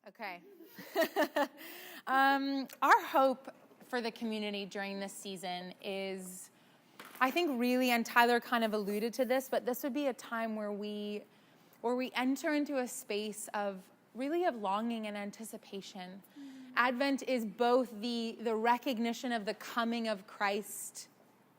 Okay. Our hope for the community during this season is, I think really, and Tyler kind of alluded to this, but this would be a time where we enter into a space of really of longing and anticipation. Advent is both the recognition of the coming of Christ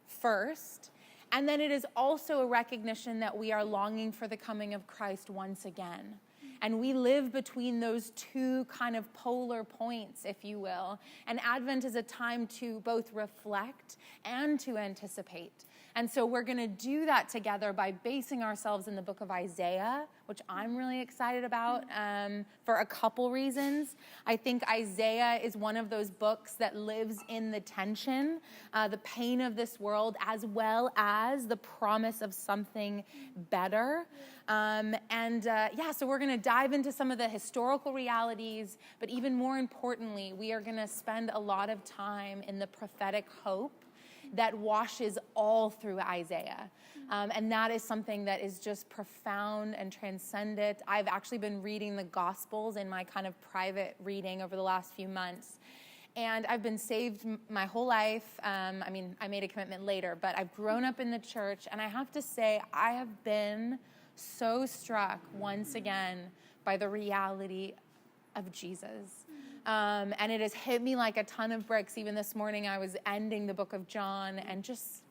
first, and then it is also a recognition that we are longing for the coming of Christ once again. And we live between those two kind of polar points, if you will. And Advent is a time to both reflect and to anticipate. And so we're going to do that together by basing ourselves in the book of Isaiah, which I'm really excited about for a couple reasons. I think Isaiah is one of those books that lives in the tension, the pain of this world, as well as the promise of something better. So we're going to dive into some of the historical realities, but even more importantly, we are going to spend a lot of time in the prophetic hope that washes all through Isaiah. And that is something that is just profound and transcendent. I've actually been reading the Gospels in my kind of private reading over the last few months. And I've been saved my whole life. I made a commitment later, but I've grown up in the church. And I have to say, I have been so struck once again by the reality of Jesus. And it has hit me like a ton of bricks. Even this morning, I was ending the book of John, and just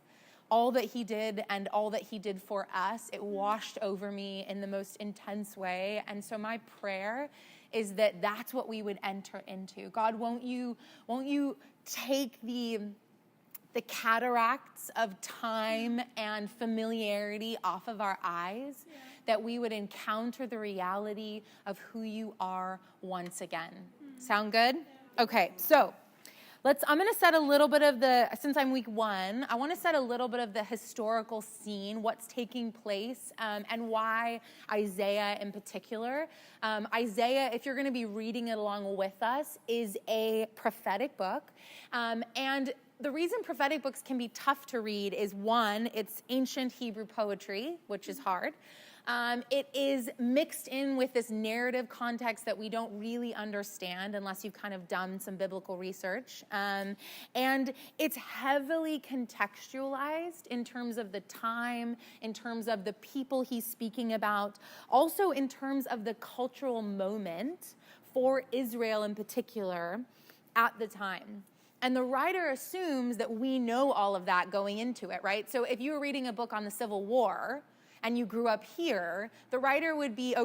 all that he did and all that he did for us, it washed over me in the most intense way. And so my prayer is that that's what we would enter into. God, won't you take the cataracts of time and familiarity off of our eyes, that we would encounter the reality of who you are once again. Sound good? Okay, so I'm going to set a little bit of since I'm week 1, I want to set a little bit of the historical scene, what's taking place, and why Isaiah in particular. Isaiah, if you're going to be reading it along with us, is a prophetic book. And the reason prophetic books can be tough to read is, one, it's ancient Hebrew poetry, which is hard. It is mixed in with this narrative context that we don't really understand unless you've kind of done some biblical research. And it's heavily contextualized in terms of the time, in terms of the people he's speaking about, also in terms of the cultural moment for Israel in particular at the time. And the writer assumes that we know all of that going into it, right? So if you were reading a book on the Civil War and you grew up here, the writer would be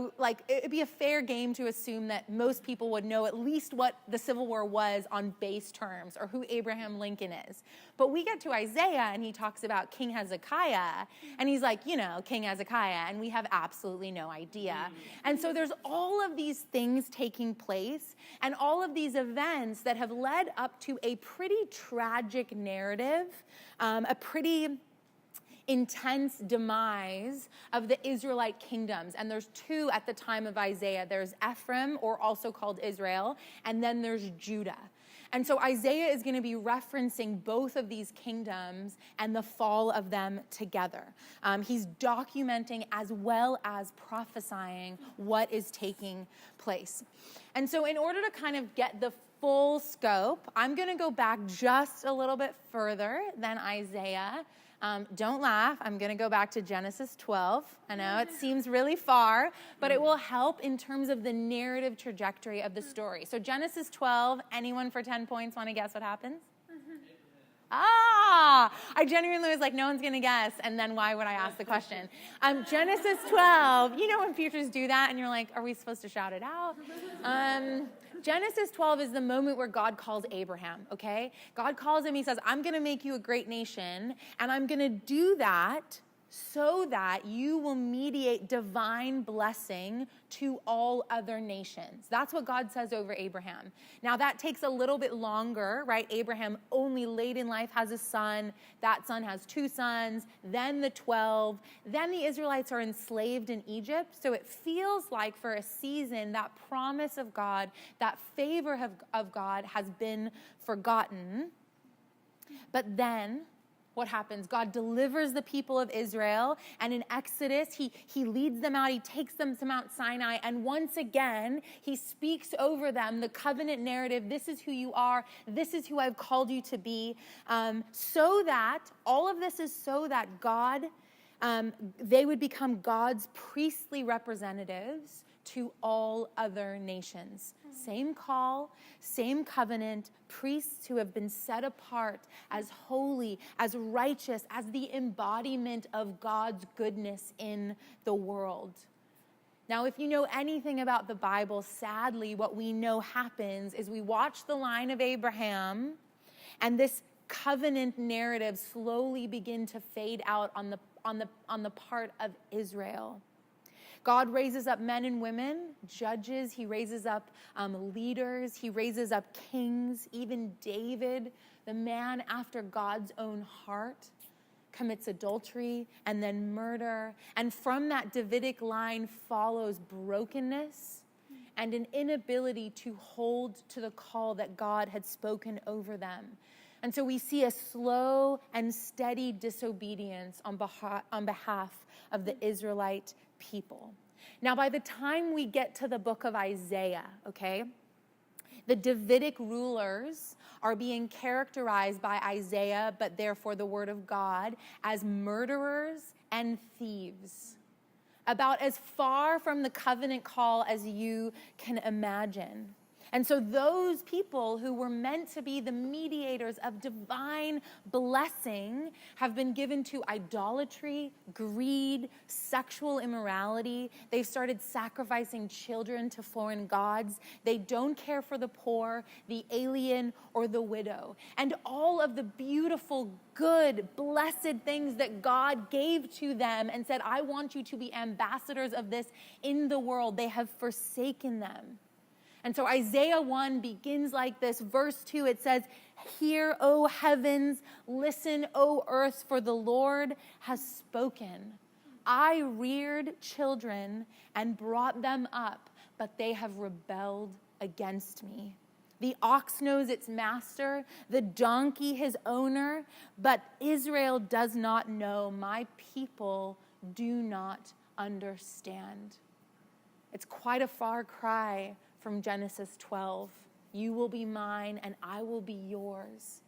it'd be a fair game to assume that most people would know at least what the Civil War was on base terms, or who Abraham Lincoln is. But we get to Isaiah and he talks about King Hezekiah, and he's like, King Hezekiah, and we have absolutely no idea. And so there's all of these things taking place and all of these events that have led up to a pretty tragic narrative, a pretty intense demise of the Israelite kingdoms. And there's two at the time of Isaiah. There's Ephraim, or also called Israel, and then there's Judah. And so Isaiah is going to be referencing both of these kingdoms and the fall of them together. He's documenting as well as prophesying what is taking place. And so in order to kind of get the full scope, I'm going to go back just a little bit further than Isaiah. Don't laugh. I'm going to go back to Genesis 12. I know it seems really far, but it will help in terms of the narrative trajectory of the story. So Genesis 12, anyone for 10 points want to guess what happens? I genuinely was like, no one's going to guess. And then why would I ask the question? Genesis 12, when preachers do that and you're like, are we supposed to shout it out? Genesis 12 is the moment where God calls Abraham, okay? God calls him, he says, I'm going to make you a great nation, and I'm going to do that so that you will mediate divine blessing to all other nations. That's what God says over Abraham. Now that takes a little bit longer, right? Abraham only late in life has a son. That son has 2 sons, then the 12. Then the Israelites are enslaved in Egypt. So it feels like for a season, that promise of God, that favor of God has been forgotten. But then what happens? God delivers the people of Israel, and in Exodus, he leads them out, he takes them to Mount Sinai, and once again, he speaks over them the covenant narrative. This is who you are. This is who I've called you to be. So that, all of this is so that God, they would become God's priestly representatives to all other nations. Same call, same covenant, priests who have been set apart as holy, as righteous, as the embodiment of God's goodness in the world. Now, if you know anything about the Bible, sadly, what we know happens is we watch the line of Abraham, and this covenant narrative slowly begin to fade out on the part of Israel. God raises up men and women, judges. He raises up leaders. He raises up kings. Even David, the man after God's own heart, commits adultery and then murder. And from that Davidic line follows brokenness and an inability to hold to the call that God had spoken over them. And so we see a slow and steady disobedience on behalf of the Israelite people. Now, by the time we get to the book of Isaiah, okay, the Davidic rulers are being characterized by Isaiah, but therefore the word of God, as murderers and thieves. About as far from the covenant call as you can imagine. And so those people who were meant to be the mediators of divine blessing have been given to idolatry, greed, sexual immorality. They've started sacrificing children to foreign gods. They don't care for the poor, the alien, or the widow. And all of the beautiful, good, blessed things that God gave to them and said, I want you to be ambassadors of this in the world, they have forsaken them. And so Isaiah 1 begins like this. Verse 2, it says, Hear, O heavens, listen, O earth, for the Lord has spoken. I reared children and brought them up, but they have rebelled against me. The ox knows its master, the donkey his owner, but Israel does not know. My people do not understand. It's quite a far cry from Genesis 12. You will be mine and I will be yours.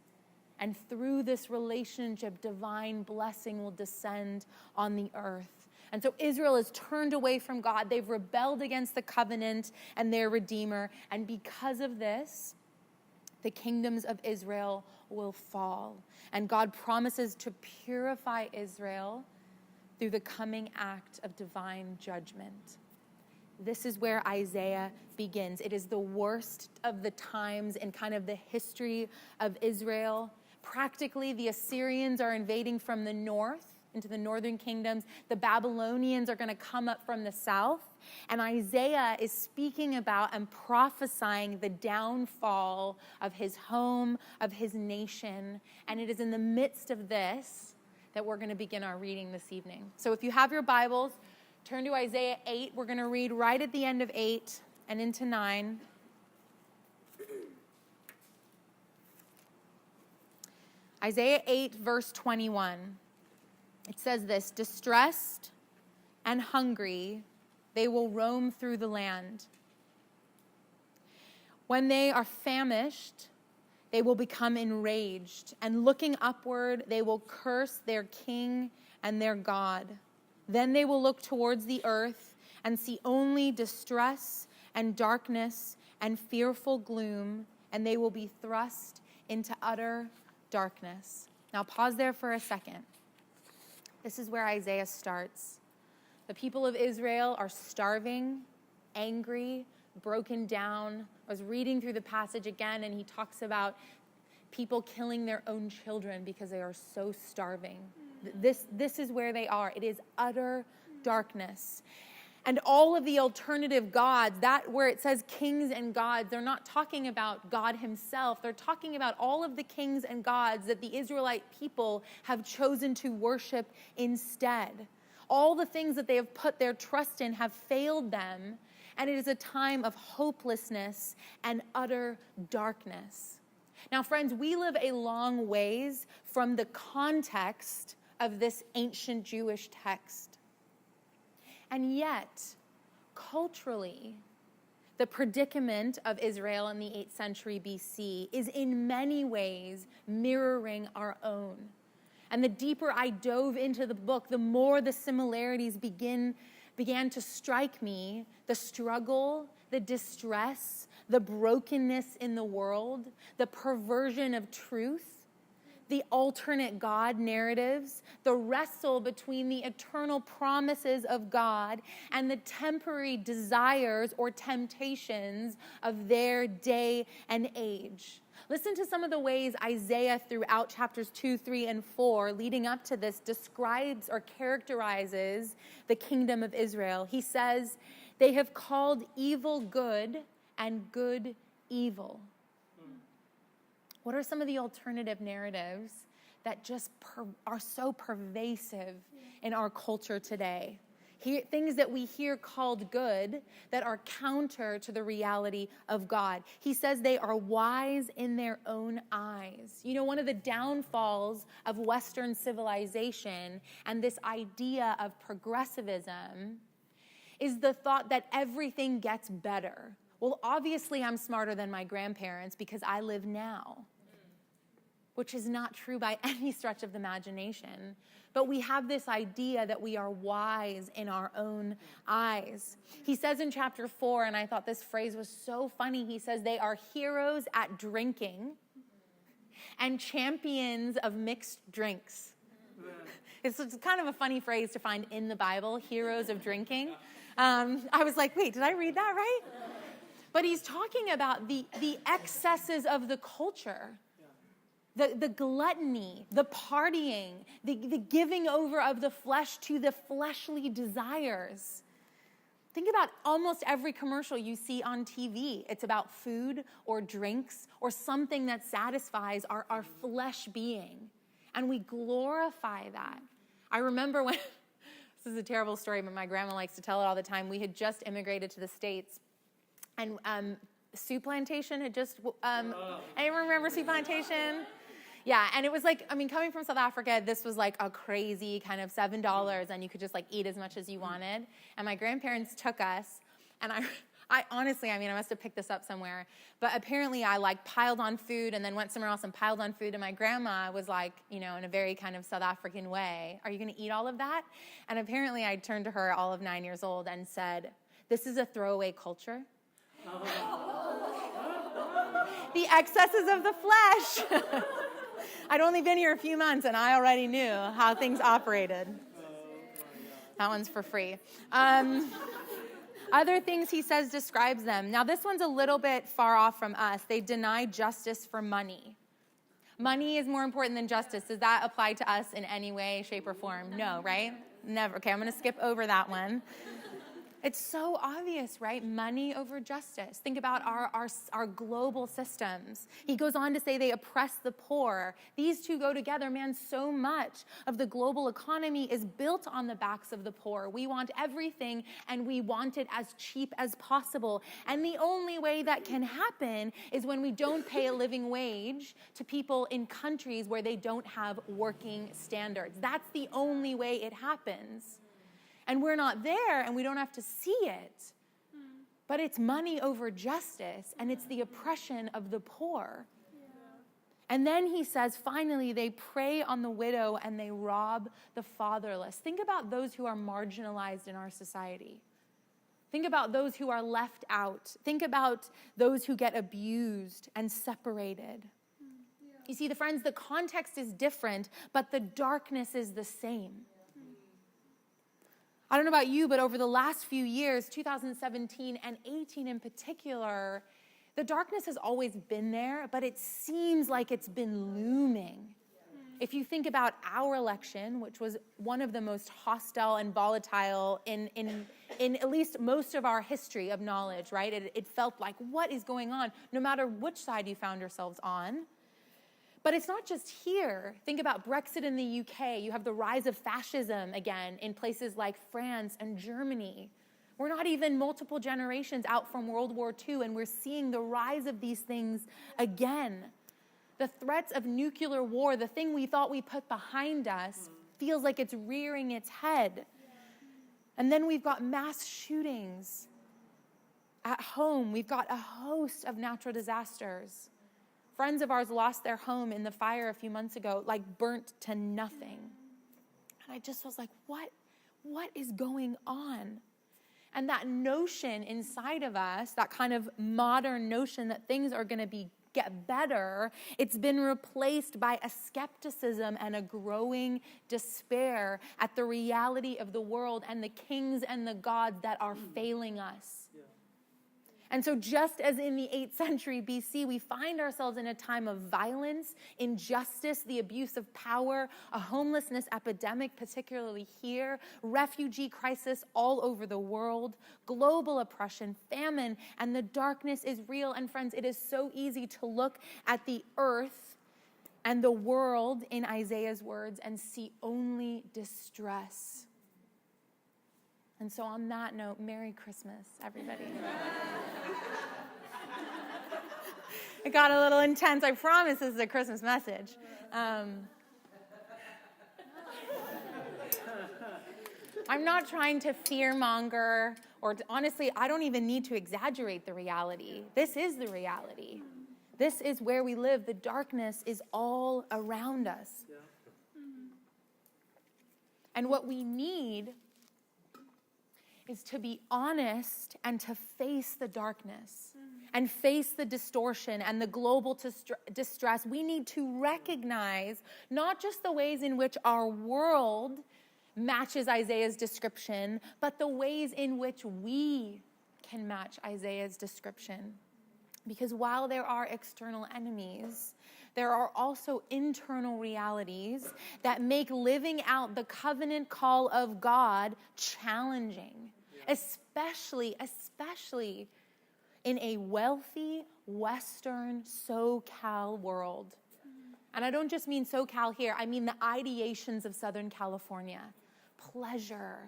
And through this relationship, divine blessing will descend on the earth. And so Israel is turned away from God. They've rebelled against the covenant and their Redeemer. And because of this, the kingdoms of Israel will fall. And God promises to purify Israel through the coming act of divine judgment. This is where Isaiah begins. It is the worst of the times in kind of the history of Israel. Practically, the Assyrians are invading from the north into the northern kingdoms. The Babylonians are going to come up from the south. And Isaiah is speaking about and prophesying the downfall of his home, of his nation. And it is in the midst of this that we're going to begin our reading this evening. So if you have your Bibles, turn to Isaiah 8. We're going to read right at the end of 8 and into 9. Isaiah 8, verse 21. It says this, Distressed and hungry, they will roam through the land. When they are famished, they will become enraged, and looking upward, they will curse their king and their God. Then they will look towards the earth and see only distress and darkness and fearful gloom, and they will be thrust into utter darkness. Now pause there for a second. This is where Isaiah starts. The people of Israel are starving, angry, broken down. I was reading through the passage again, and he talks about people killing their own children because they are so starving. This is where they are. It is utter darkness. And all of the alternative gods, that where it says kings and gods, they're not talking about God himself. They're talking about all of the kings and gods that the Israelite people have chosen to worship instead. All the things that they have put their trust in have failed them, and it is a time of hopelessness and utter darkness. Now, friends, we live a long ways from the context of this ancient Jewish text. And yet, culturally, the predicament of Israel in the 8th century BC is in many ways mirroring our own. And the deeper I dove into the book, the more the similarities began to strike me. The struggle, the distress, the brokenness in the world, the perversion of truth, the alternate God narratives, the wrestle between the eternal promises of God and the temporary desires or temptations of their day and age. Listen to some of the ways Isaiah throughout chapters 2, 3, and 4 leading up to this describes or characterizes the kingdom of Israel. He says, "They have called evil good and good evil." What are some of the alternative narratives that just are so pervasive in our culture today? Things that we hear called good that are counter to the reality of God. He says they are wise in their own eyes. You know, one of the downfalls of Western civilization and this idea of progressivism is the thought that everything gets better. Well, obviously I'm smarter than my grandparents because I live now, which is not true by any stretch of the imagination. But we have this idea that we are wise in our own eyes. He says in chapter 4, and I thought this phrase was so funny, he says they are heroes at drinking and champions of mixed drinks. It's kind of a funny phrase to find in the Bible, heroes of drinking. I was like, wait, did I read that right? But he's talking about the excesses of the culture, the gluttony, the partying, the giving over of the flesh to the fleshly desires. Think about almost every commercial you see on TV. It's about food or drinks or something that satisfies our flesh being. And we glorify that. I remember when, this is a terrible story, but my grandma likes to tell it all the time. We had just immigrated to the States. And Soup Plantation had just, anyone remember Soup Plantation? Yeah, and it was like, I mean, coming from South Africa, this was like a crazy kind of $7, and you could just like eat as much as you wanted. And my grandparents took us, and I honestly, I mean, I must have picked this up somewhere, but apparently I like piled on food and then went somewhere else and piled on food, and my grandma was like, you know, in a very kind of South African way, "Are you going to eat all of that?" And apparently I turned to her, all of 9 years old, and said, "This is a throwaway culture." The excesses of the flesh. I'd only been here a few months, and I already knew how things operated. That one's for free. Other things he says describes them. Now, this one's a little bit far off from us. They deny justice for money. Money is more important than justice. Does that apply to us in any way, shape, or form? No, right? Never. Okay, I'm going to skip over that one. It's so obvious, right? Money over justice. Think about our global systems. He goes on to say they oppress the poor. These two go together, man. So much of the global economy is built on the backs of the poor. We want everything, and we want it as cheap as possible. And the only way that can happen is when we don't pay a living wage to people in countries where they don't have working standards. That's the only way it happens. And we're not there, and we don't have to see it. But it's money over justice, and it's the oppression of the poor. And then he says, finally, they prey on the widow and they rob the fatherless. Think about those who are marginalized in our society. Think about those who are left out. Think about those who get abused and separated. You see, friends, the context is different, but the darkness is the same. I don't know about you, but over the last few years, 2017 and 18 in particular, the darkness has always been there, but it seems like it's been looming. If you think about our election, which was one of the most hostile and volatile in at least most of our history of knowledge, right? It felt like, what is going on? No matter which side you found yourselves on. But it's not just here. Think about Brexit in the UK. You have the rise of fascism again in places like France and Germany. We're not even multiple generations out from World War II, and we're seeing the rise of these things again. The threats of nuclear war, the thing we thought we put behind us, feels like it's rearing its head. And then we've got mass shootings at home. We've got a host of natural disasters. Friends of ours lost their home in the fire a few months ago, like burnt to nothing. And I just was like, what is going on? And that notion inside of us, that kind of modern notion that things are going to get better, it's been replaced by a skepticism and a growing despair at the reality of the world and the kings and the gods that are failing us. Yeah. And so just as in the 8th century BC, we find ourselves in a time of violence, injustice, the abuse of power, a homelessness epidemic, particularly here, refugee crisis all over the world, global oppression, famine, and the darkness is real. And friends, it is so easy to look at the earth and the world in Isaiah's words and see only distress. And so on that note, Merry Christmas, everybody. It got a little intense. I promise this is a Christmas message. I'm not trying to fearmonger, or honestly, I don't even need to exaggerate the reality. This is the reality. This is where we live. The darkness is all around us. Yeah. And what we need is to be honest and to face the darkness and face the distortion and the global distress. We need to recognize not just the ways in which our world matches Isaiah's description, but the ways in which we can match Isaiah's description. Because while there are external enemies, there are also internal realities that make living out the covenant call of God challenging. Especially in a wealthy Western SoCal world. And I don't just mean SoCal here, I mean the ideations of Southern California. Pleasure,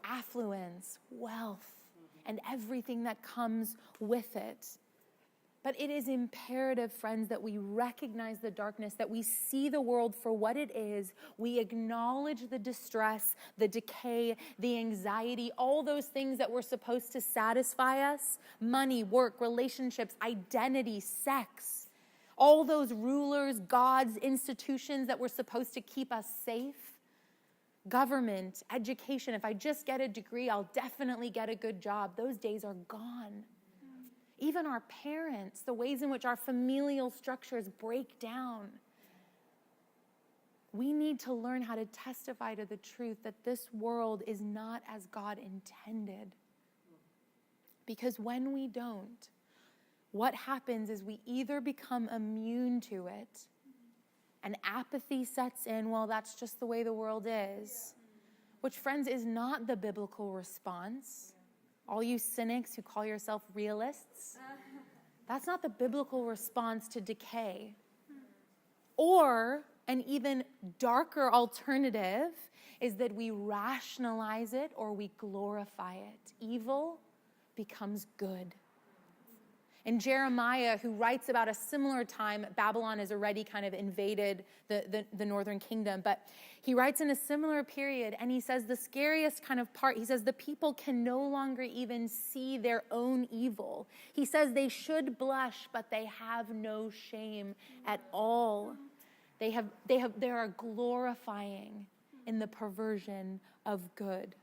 affluence, wealth, and everything that comes with it. But it is imperative, friends, that we recognize the darkness, that we see the world for what it is. We acknowledge the distress, the decay, the anxiety, all those things that were supposed to satisfy us. Money, work, relationships, identity, sex. All those rulers, gods, institutions that were supposed to keep us safe. Government, education. If I just get a degree, I'll definitely get a good job. Those days are gone. Even our parents, the ways in which our familial structures break down. We need to learn how to testify to the truth that this world is not as God intended. Because when we don't, what happens is we either become immune to it, and apathy sets in, well, that's just the way the world is, which, friends, is not the biblical response. All you cynics who call yourself realists, that's not the biblical response to decay. Or an even darker alternative is that we rationalize it or we glorify it. Evil becomes good. And Jeremiah, who writes about a similar time, Babylon has already kind of invaded the northern kingdom, but he writes in a similar period, and he says the scariest kind of part, he says the people can no longer even see their own evil. He says they should blush, but they have no shame at all. They are glorifying in the perversion of good.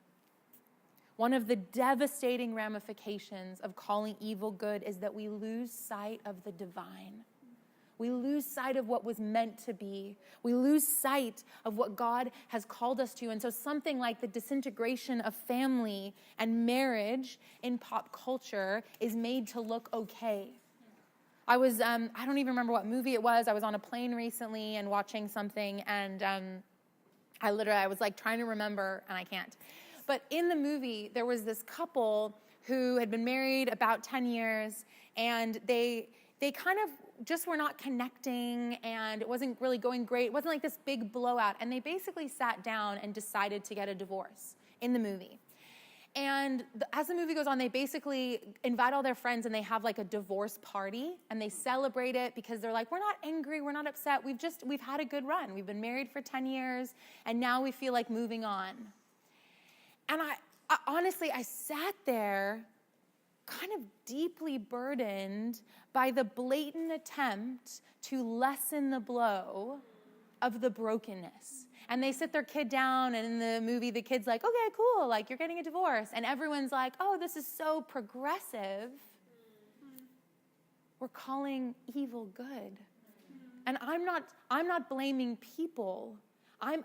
One of the devastating ramifications of calling evil good is that we lose sight of the divine. We lose sight of what was meant to be. We lose sight of what God has called us to. And so something like the disintegration of family and marriage in pop culture is made to look okay. I don't even remember what movie it was. I was on a plane recently and watching something, and I was like trying to remember, and I can't. But in the movie, there was this couple who had been married about 10 years, and they kind of just were not connecting, and it wasn't really going great. It wasn't like this big blowout, and they basically sat down and decided to get a divorce in the movie. And as the movie goes on, they basically invite all their friends and they have like a divorce party and they celebrate it because they're like, we're not angry, we're not upset. We've had a good run. We've been married for 10 years and now we feel like moving on. And I honestly, I sat there kind of deeply burdened by the blatant attempt to lessen the blow of the brokenness. And they sit their kid down, and in the movie, the kid's like, okay, cool, like, you're getting a divorce. And everyone's like, oh, this is so progressive. We're calling evil good. And I'm not blaming people. I'm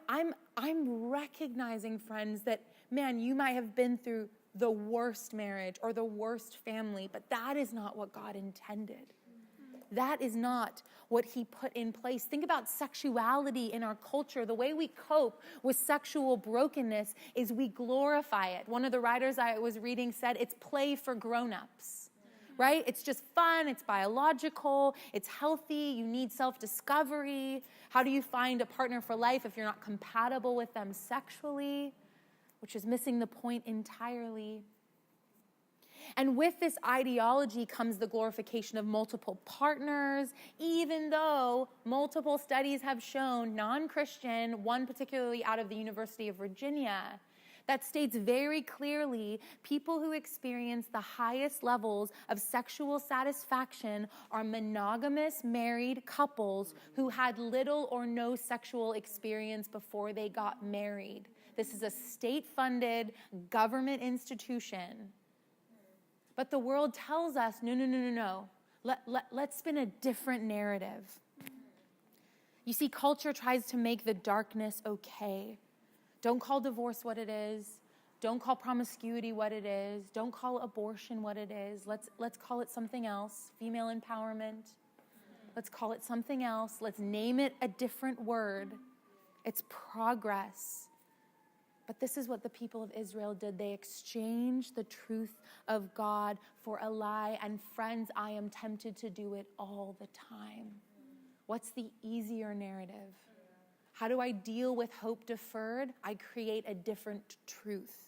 recognizing, friends, that, man, you might have been through the worst marriage or the worst family, but that is not what God intended. That is not what he put in place. Think about sexuality in our culture. The way we cope with sexual brokenness is we glorify it. One of the writers I was reading said it's play for grown-ups, right? It's just fun. It's biological. It's healthy. You need self-discovery. How do you find a partner for life if you're not compatible with them sexually? Which is missing the point entirely. And with this ideology comes the glorification of multiple partners, even though multiple studies have shown, non-Christian, one particularly out of the University of Virginia, that states very clearly people who experience the highest levels of sexual satisfaction are monogamous married couples who had little or no sexual experience before they got married. This is a state-funded government institution. But the world tells us, no. Let's spin a different narrative. You see, culture tries to make the darkness okay. Don't call divorce what it is. Don't call promiscuity what it is. Don't call abortion what it is. Let's call it something else. Female empowerment. Let's call it something else. Let's name it a different word. It's progress. But this is what the people of Israel did. They exchanged the truth of God for a lie. And friends, I am tempted to do it all the time. What's the easier narrative? How do I deal with hope deferred? I create a different truth.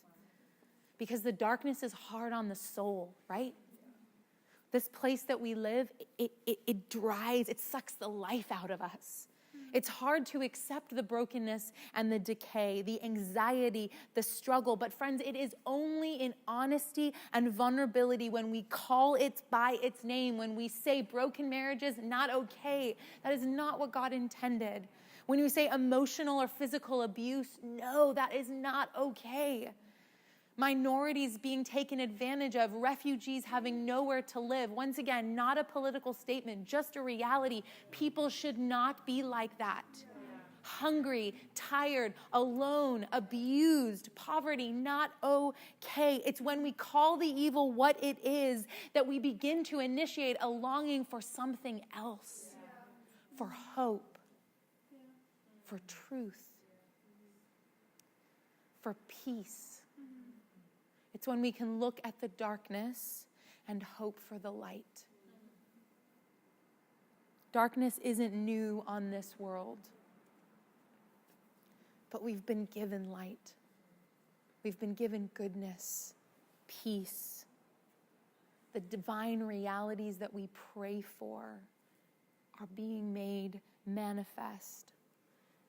Because the darkness is hard on the soul, right? This place that we live, it dries, it sucks the life out of us. It's hard to accept the brokenness and the decay, the anxiety, the struggle. But friends, it is only in honesty and vulnerability when we call it by its name, when we say broken marriages, not okay. That is not what God intended. When we say emotional or physical abuse, no, that is not okay. Minorities being taken advantage of, refugees having nowhere to live. Once again, not a political statement, just a reality. People should not be like that. Hungry, tired, alone, abused, poverty, not okay. It's when we call the evil what it is that we begin to initiate a longing for something else, for hope, for truth, for peace. It's when we can look at the darkness and hope for the light. Darkness isn't new on this world, but we've been given light. We've been given goodness, peace. The divine realities that we pray for are being made manifest.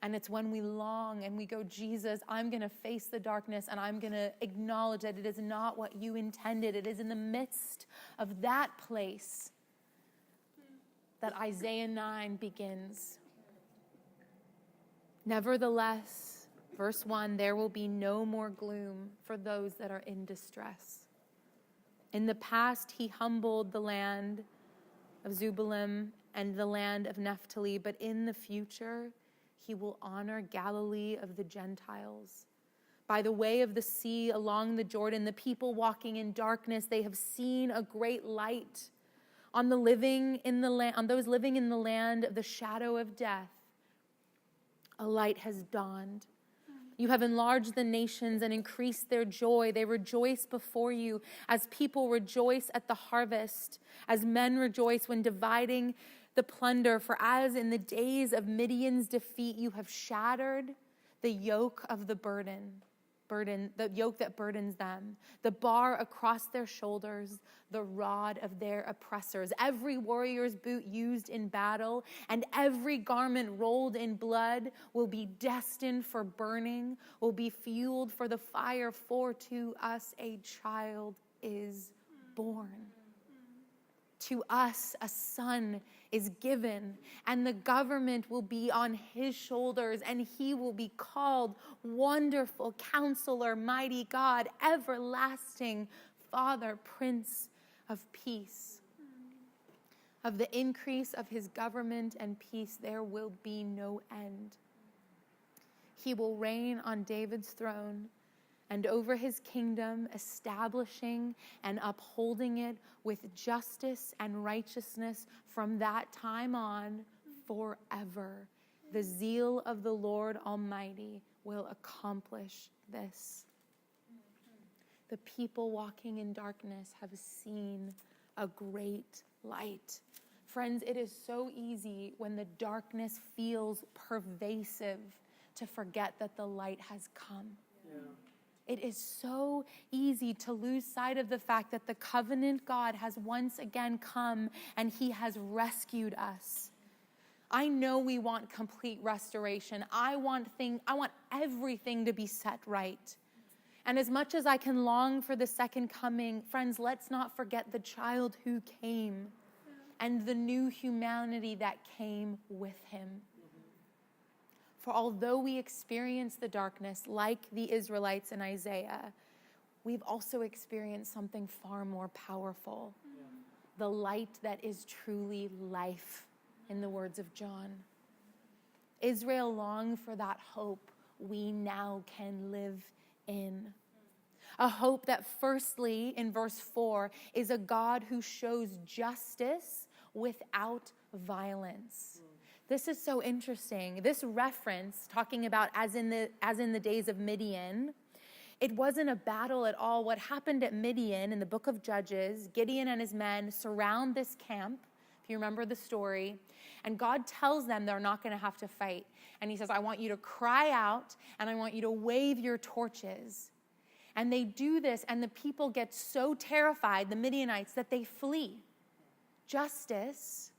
And it's when we long and we go, Jesus, I'm going to face the darkness and I'm going to acknowledge that it is not what you intended. It is in the midst of that place that Isaiah 9 begins. Nevertheless, verse 1, there will be no more gloom for those that are in distress. In the past, he humbled the land of Zebulun and the land of Naphtali, but in the future, he will honor Galilee of the Gentiles. By the way of the sea along the Jordan, the people walking in darkness, they have seen a great light. On those living in the land of the shadow of death, a light has dawned. You have enlarged the nations and increased their joy. They rejoice before you as people rejoice at the harvest, as men rejoice when dividing the plunder. For as in the days of Midian's defeat, you have shattered the yoke of the burden. the yoke that burdens them, the bar across their shoulders, the rod of their oppressors. Every warrior's boot used in battle and every garment rolled in blood will be destined for burning, will be fueled for the fire, for to us a child is born. To us a son is given, and the government will be on his shoulders, and he will be called Wonderful Counselor, Mighty God, Everlasting Father, Prince of Peace. Of the increase of his government and peace there will be no end. He will reign on David's throne and over his kingdom, establishing and upholding it with justice and righteousness from that time on forever. The zeal of the Lord Almighty will accomplish this. The people walking in darkness have seen a great light. Friends, it is so easy when the darkness feels pervasive to forget that the light has come. Yeah. It is so easy to lose sight of the fact that the covenant God has once again come and he has rescued us. I know we want complete restoration. I want everything to be set right. And as much as I can long for the second coming, friends, let's not forget the child who came and the new humanity that came with him. For although we experience the darkness like the Israelites in Isaiah, we've also experienced something far more powerful. Yeah. The light that is truly life, in the words of John. Israel longed for that hope we now can live in. A hope that firstly, in verse 4, is a God who shows justice without violence. This is so interesting. This reference, talking about as in the days of Midian, it wasn't a battle at all. What happened at Midian in the book of Judges, Gideon and his men surround this camp, if you remember the story, and God tells them they're not going to have to fight. And he says, I want you to cry out, and I want you to wave your torches. And they do this, and the people get so terrified, the Midianites, that they flee. Justice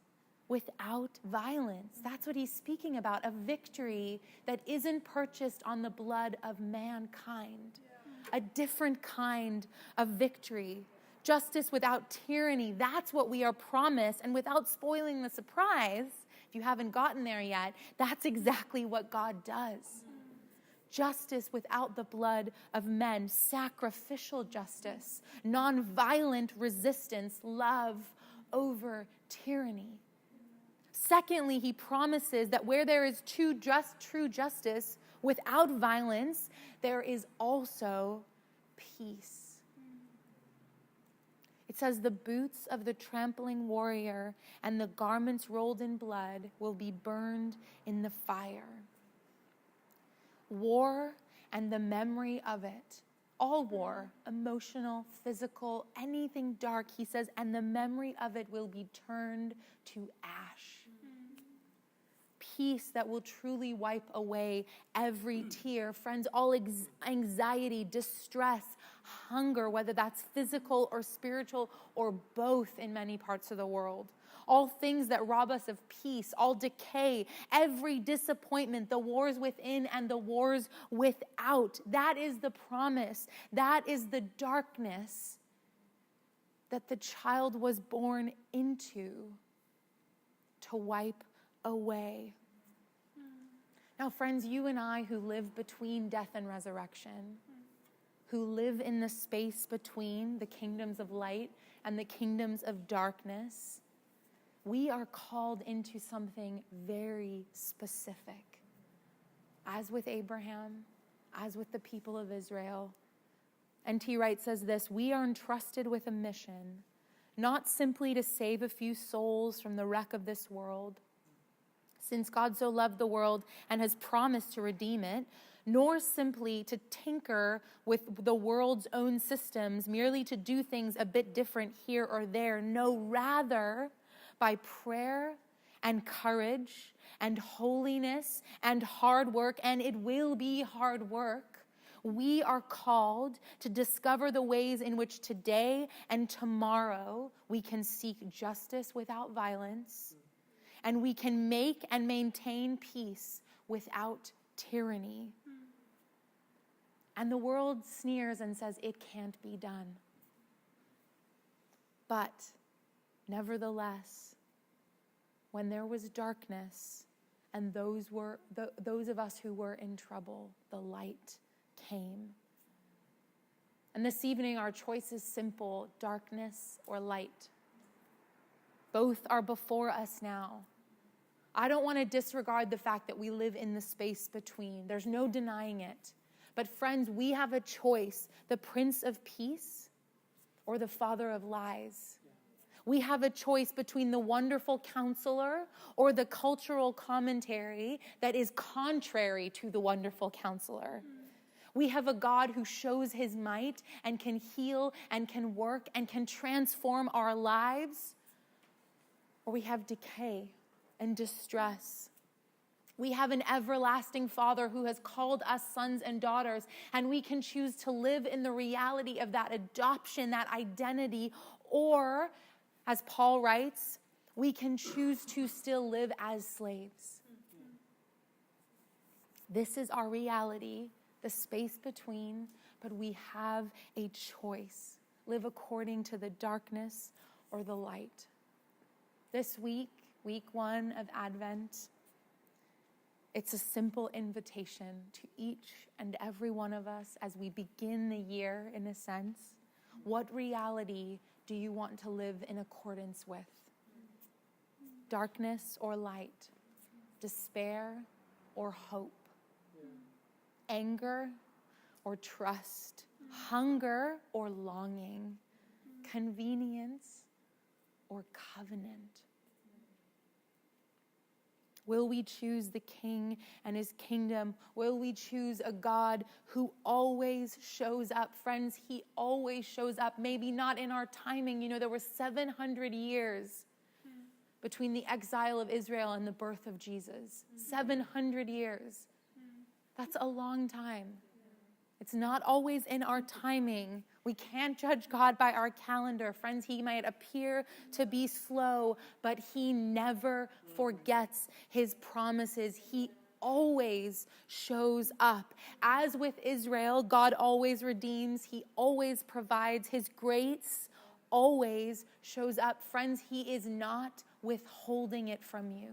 without violence. That's what he's speaking about, a victory that isn't purchased on the blood of mankind. A different kind of victory. Justice without tyranny. That's what we are promised. And without spoiling the surprise, if you haven't gotten there yet, that's exactly what God does. Justice without the blood of men. Sacrificial justice. Nonviolent resistance. Love over tyranny. Secondly, he promises that where there is true justice without violence, there is also peace. It says the boots of the trampling warrior and the garments rolled in blood will be burned in the fire. War and the memory of it, all war, emotional, physical, anything dark, he says, and the memory of it will be turned to ash. Peace that will truly wipe away every tear. Friends, all anxiety, distress, hunger, whether that's physical or spiritual or both in many parts of the world. All things that rob us of peace, all decay, every disappointment, the wars within and the wars without. That is the promise. That is the darkness that the child was born into to wipe away. Now, friends, you and I who live between death and resurrection, who live in the space between the kingdoms of light and the kingdoms of darkness, we are called into something very specific. As with Abraham, as with the people of Israel. N.T. Wright says this, we are entrusted with a mission, not simply to save a few souls from the wreck of this world, since God so loved the world and has promised to redeem it, nor simply to tinker with the world's own systems, merely to do things a bit different here or there. No, rather, by prayer and courage and holiness and hard work, and it will be hard work, We are called to discover the ways in which today and tomorrow we can seek justice without violence, and we can make and maintain peace without tyranny. And the world sneers and says it can't be done. But nevertheless, when there was darkness and those of us who were in trouble, the light came. And this evening, our choice is simple: darkness or light. Both are before us now. I don't want to disregard the fact that we live in the space between. There's no denying it. But friends, we have a choice: the Prince of Peace or the Father of Lies. We have a choice between the wonderful counselor or the cultural commentary that is contrary to the wonderful counselor. We have a God who shows his might and can heal and can work and can transform our lives. Or we have decay and distress. We have an everlasting Father who has called us sons and daughters, and we can choose to live in the reality of that adoption, that identity, or, as Paul writes, we can choose to still live as slaves. This is our reality, the space between, but we have a choice. Live according to the darkness or the light. This week, week 1 of Advent, it's a simple invitation to each and every one of us as we begin the year, in a sense. What reality do you want to live in accordance with? Darkness or light? Despair or hope? Anger or trust? Hunger or longing? Convenience or covenant? Will we choose the King and his kingdom? Will we choose a God who always shows up? Friends, he always shows up. Maybe not in our timing. You know, there were 700 years between the exile of Israel and the birth of Jesus. 700 years. That's a long time. It's not always in our timing. We can't judge God by our calendar. Friends, he might appear to be slow, but he never forgets his promises. He always shows up. As with Israel, God always redeems. He always provides. His grace always shows up. Friends, he is not withholding it from you.